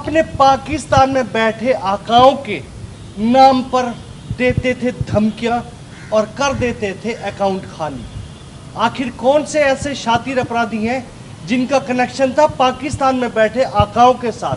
अपने पाकिस्तान में बैठे आकाओं के नाम पर देते थे धमकियां और कर देते थे अकाउंट खाली। आखिर कौन से ऐसे शातिर अपराधी हैं जिनका कनेक्शन था पाकिस्तान में बैठे आकाओं के साथ,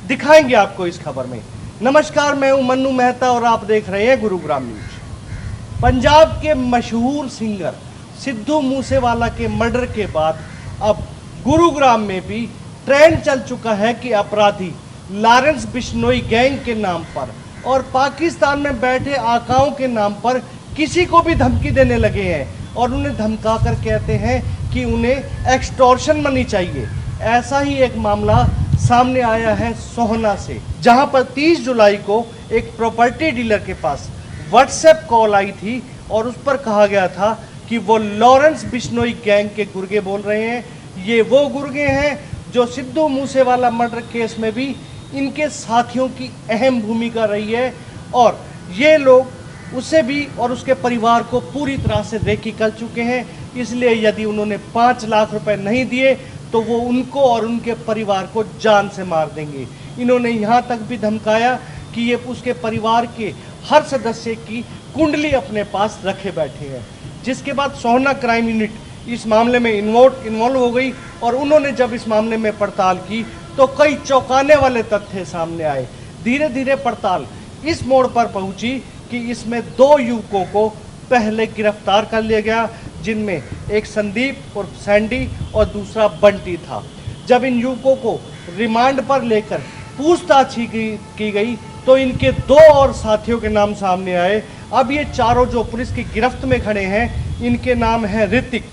दिखाएंगे आपको इस खबर में। नमस्कार, मैं हूं मन्नू मेहता और आप देख रहे हैं गुरुग्राम न्यूज। पंजाब के मशहूर सिंगर सिद्धू मूसेवाला के मर्डर के बाद अब गुरुग्राम में भी ट्रेंड चल चुका है कि अपराधी लॉरेंस बिश्नोई गैंग के नाम पर और पाकिस्तान में बैठे आकाओं के नाम पर किसी को भी धमकी देने लगे हैं और उन्हें धमका कर कहते हैं कि उन्हें एक्सटॉर्शन मनी चाहिए। ऐसा ही एक मामला सामने आया है सोहना से, जहां पर 30 जुलाई को एक प्रॉपर्टी डीलर के पास व्हाट्सएप कॉल आई थी और उस पर कहा गया था कि वो लॉरेंस बिश्नोई गैंग के गुर्गे बोल रहे हैं। ये वो गुर्गे हैं जो सिद्धू मूसेवाला मर्डर केस में भी इनके साथियों की अहम भूमिका रही है और ये लोग उसे भी और उसके परिवार को पूरी तरह से रेकी कर चुके हैं। इसलिए यदि उन्होंने 5 लाख रुपए नहीं दिए तो वो उनको और उनके परिवार को जान से मार देंगे। इन्होंने यहाँ तक भी धमकाया कि ये उसके परिवार के हर सदस्य की कुंडली अपने पास रखे बैठे हैं। जिसके बाद सोहना क्राइम यूनिट इस मामले में इन्वॉल्व हो गई और उन्होंने जब इस मामले में पड़ताल की तो कई चौंकाने वाले तथ्य सामने आए। धीरे धीरे पड़ताल इस मोड़ पर पहुंची कि इसमें 2 युवकों को पहले गिरफ्तार कर लिया गया, जिनमें एक संदीप और सैंडी और दूसरा बंटी था। जब इन युवकों को रिमांड पर लेकर पूछताछ की गई तो इनके 2 और साथियों के नाम सामने आए। अब ये चारों जो पुलिस की गिरफ्त में खड़े हैं, इनके नाम हैं ऋतिक,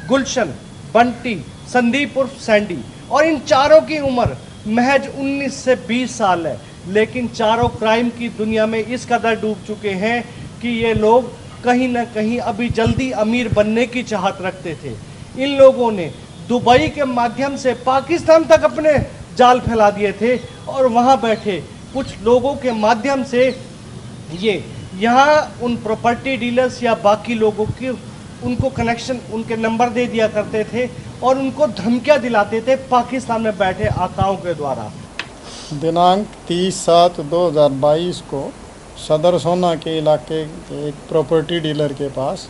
गुलशन, बंटी, संदीप उर्फ सैंडी और इन चारों की उम्र महज 19 से 20 साल है। लेकिन चारों क्राइम की दुनिया में इस कदर डूब चुके हैं कि ये लोग कहीं ना कहीं अभी जल्दी अमीर बनने की चाहत रखते थे। इन लोगों ने दुबई के माध्यम से पाकिस्तान तक अपने जाल फैला दिए थे और वहाँ बैठे कुछ लोगों के माध्यम से ये यहाँ उन प्रॉपर्टी डीलर्स या बाकी लोगों की उनको कनेक्शन, उनके नंबर दे दिया करते थे और उनको धमकियां दिलाते थे पाकिस्तान में बैठे आकाओं के द्वारा। दिनांक 30/7/2022 को सदर सोना के इलाके के एक प्रॉपर्टी डीलर के पास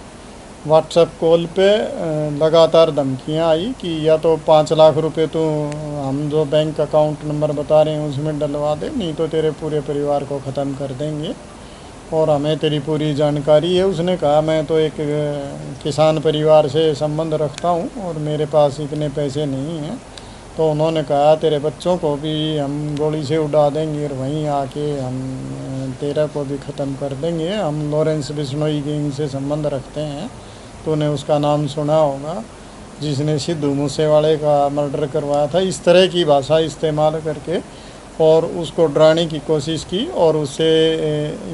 व्हाट्सएप कॉल पे लगातार धमकियां आई कि या तो 5 लाख रुपए तो हम जो बैंक अकाउंट नंबर बता रहे हैं उसमें डलवा दे, नहीं तो तेरे पूरे परिवार को ख़त्म कर देंगे और हमें तेरी पूरी जानकारी है। उसने कहा मैं तो एक किसान परिवार से संबंध रखता हूँ और मेरे पास इतने पैसे नहीं हैं। तो उन्होंने कहा तेरे बच्चों को भी हम गोली से उड़ा देंगे और वहीं आके हम तेरा को भी ख़त्म कर देंगे। हम लॉरेंस बिश्नोई गैंग से संबंध रखते हैं। तूने उसका नाम सुना होगा जिसने सिद्धू मूसेवाले का मर्डर करवाया था। इस तरह की भाषा इस्तेमाल करके और उसको डराने की कोशिश की और उससे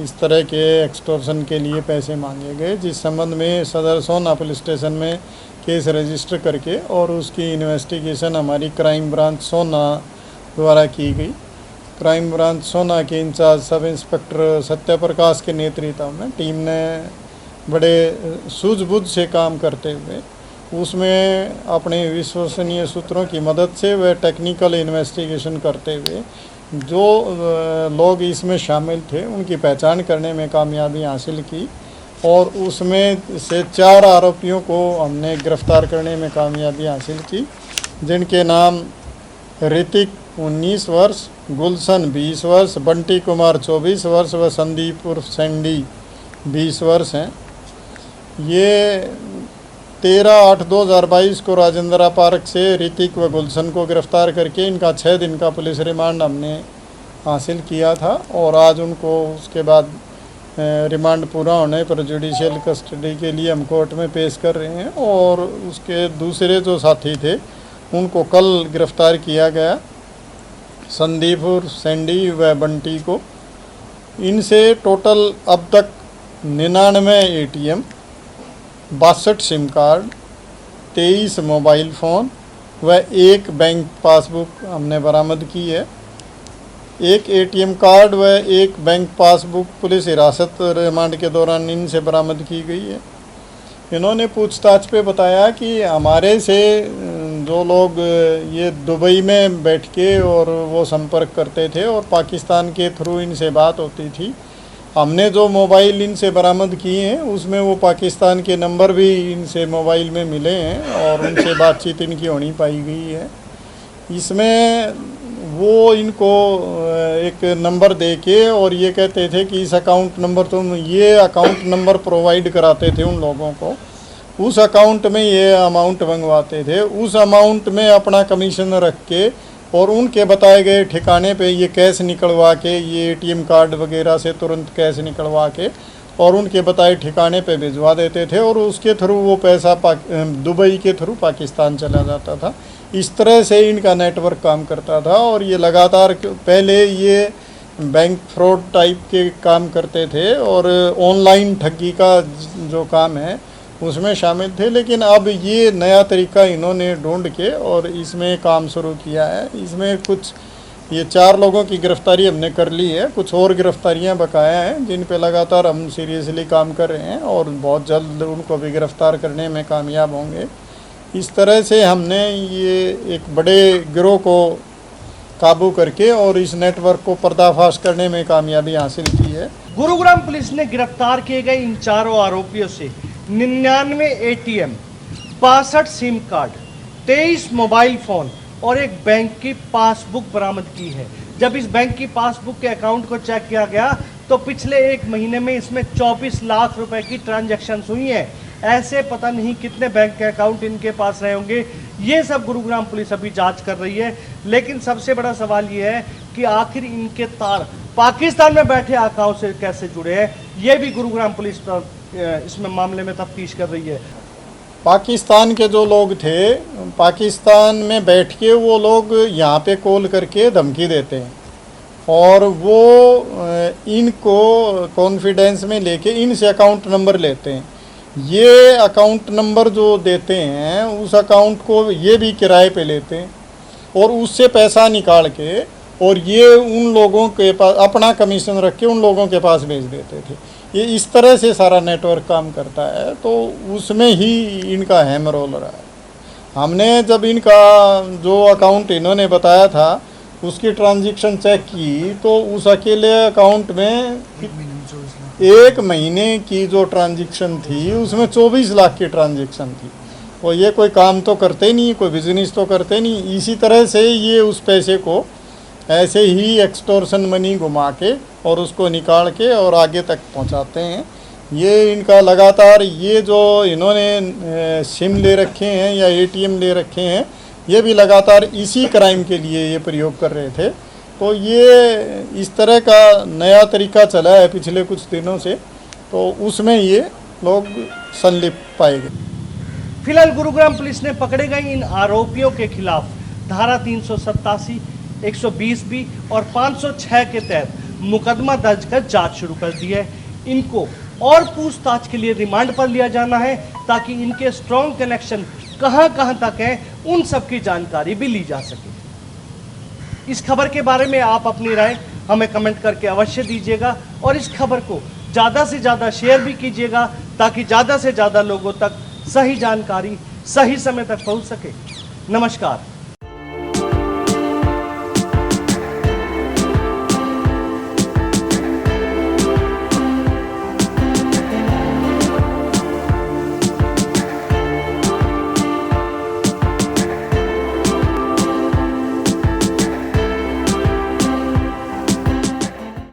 इस तरह के एक्सटॉर्शन के लिए पैसे मांगे गए, जिस संबंध में सदर सोना पुलिस स्टेशन में केस रजिस्टर करके और उसकी इन्वेस्टिगेशन हमारी क्राइम ब्रांच सोना द्वारा की गई। क्राइम ब्रांच सोना के इंचार्ज सब इंस्पेक्टर सत्यप्रकाश के नेतृत्व में टीम ने बड़े सूझबूझ से काम करते हुए उसमें अपने विश्वसनीय सूत्रों की मदद से वह टेक्निकल इन्वेस्टिगेशन करते हुए जो लोग इसमें शामिल थे उनकी पहचान करने में कामयाबी हासिल की और उसमें से 4 आरोपियों को हमने गिरफ्तार करने में कामयाबी हासिल की, जिनके नाम ऋतिक 19 वर्ष, गुलशन 20 वर्ष, बंटी कुमार 24 वर्ष व संदीप उर्फ सैंडी 20 वर्ष हैं। ये 13/8/2022 को राजेंद्रा पार्क से ऋतिक व गुलशन को गिरफ्तार करके इनका 6 दिन का पुलिस रिमांड हमने हासिल किया था और आज उनको उसके बाद रिमांड पूरा होने पर जुडिशियल कस्टडी के लिए हम कोर्ट में पेश कर रहे हैं। और उसके दूसरे जो साथी थे उनको कल गिरफ्तार किया गया, संदीप और सैंडी व बंटी को। इनसे टोटल अब तक 99 ATM, 62 SIM card, 23 mobile phone व 1 बैंक पासबुक हमने बरामद की है। 1 ATM कार्ड व 1 बैंक पासबुक पुलिस हिरासत रिमांड के दौरान इनसे बरामद की गई है। इन्होंने पूछताछ पे बताया कि हमारे से जो लोग ये दुबई में बैठ के और वो संपर्क करते थे और पाकिस्तान के थ्रू इनसे बात होती थी। हमने जो मोबाइल इनसे बरामद किए हैं उसमें वो पाकिस्तान के नंबर भी इनसे मोबाइल में मिले हैं और उनसे बातचीत इनकी होनी पाई गई है। इसमें वो इनको एक नंबर दे के और ये कहते थे कि इस अकाउंट नंबर, तुम ये अकाउंट नंबर प्रोवाइड कराते थे उन लोगों को, उस अकाउंट में ये अमाउंट मंगवाते थे, उस अमाउंट में अपना कमीशन रख के और उनके बताए गए ठिकाने पे ये कैश निकलवा के, ये एटीएम कार्ड वगैरह से तुरंत कैश निकलवा के और उनके बताए ठिकाने पे भिजवा देते थे और उसके थ्रू वो पैसा दुबई के थ्रू पाकिस्तान चला जाता था। इस तरह से इनका नेटवर्क काम करता था और ये लगातार, पहले ये बैंक फ्रॉड टाइप के काम करते थे और ऑनलाइन ठगी का जो काम है उसमें शामिल थे, लेकिन अब ये नया तरीका इन्होंने ढूंढ के और इसमें काम शुरू किया है। इसमें कुछ ये 4 लोगों की गिरफ्तारी हमने कर ली है, कुछ और गिरफ्तारियां बकाया हैं जिन पे लगातार हम सीरियसली काम कर रहे हैं और बहुत जल्द उनको भी गिरफ्तार करने में कामयाब होंगे। इस तरह से हमने ये एक बड़े गिरोह को काबू करके और इस नेटवर्क को पर्दाफाश करने में कामयाबी हासिल की है। गुरुग्राम पुलिस ने गिरफ्तार किए गए इन चारों आरोपियों से 99 ATM, 62 SIM card, 23 mobile phone और एक बैंक की पासबुक बरामद की है। जब इस बैंक की पासबुक के अकाउंट को चेक किया गया तो पिछले 1 महीने में इसमें 24 लाख रुपए की ट्रांजैक्शन हुई है। ऐसे पता नहीं कितने बैंक के अकाउंट इनके पास रहे होंगे। ये सब गुरुग्राम पुलिस अभी जांच कर रही है, लेकिन सबसे बड़ा सवाल ये है कि आखिर इनके तार पाकिस्तान में बैठे आकाओं से कैसे जुड़े हैं। ये भी गुरुग्राम पुलिस इसमें मामले में तफ्तीश कर रही है। पाकिस्तान के जो लोग थे, पाकिस्तान में बैठ के वो लोग यहाँ पे कॉल करके धमकी देते हैं और वो इनको कॉन्फिडेंस में लेके इनसे अकाउंट नंबर लेते हैं। ये अकाउंट नंबर जो देते हैं उस अकाउंट को ये भी किराए पे लेते हैं और उससे पैसा निकाल के और ये उन लोगों के पास अपना कमीशन रख के उन लोगों के पास भेज देते थे। ये इस तरह से सारा नेटवर्क काम करता है, तो उसमें ही इनका अहम रोल रहा है। हमने जब इनका जो अकाउंट इन्होंने बताया था उसकी ट्रांजैक्शन चेक की तो उस अकेले अकाउंट में 1 महीने की जो ट्रांजैक्शन थी उसमें 24 लाख की ट्रांजैक्शन थी। और ये कोई काम तो करते नहीं, कोई बिजनेस तो करते नहीं, इसी तरह से ये उस पैसे को ऐसे ही एक्सटॉर्शन मनी घुमा के और उसको निकाल के और आगे तक पहुंचाते हैं। ये इनका लगातार ये जो इन्होंने सिम ले रखे हैं या एटीएम ले रखे हैं, ये भी लगातार इसी क्राइम के लिए ये प्रयोग कर रहे थे। तो ये इस तरह का नया तरीका चला है पिछले कुछ दिनों से, तो उसमें ये लोग संलिप्त पाए गए। फिलहाल गुरुग्राम पुलिस ने पकड़े गए इन आरोपियों के खिलाफ धारा 387, 120B और 506 के तहत मुकदमा दर्ज कर जांच शुरू कर दी है। इनको और पूछताछ के लिए रिमांड पर लिया जाना है ताकि इनके स्ट्रॉन्ग कनेक्शन कहां तक है उन सब की जानकारी भी ली जा सके। इस खबर के बारे में आप अपनी राय हमें कमेंट करके अवश्य दीजिएगा और इस खबर को ज़्यादा से ज़्यादा शेयर भी कीजिएगा ताकि ज़्यादा से ज़्यादा लोगों तक सही जानकारी सही समय तक पहुंच सके। नमस्कार।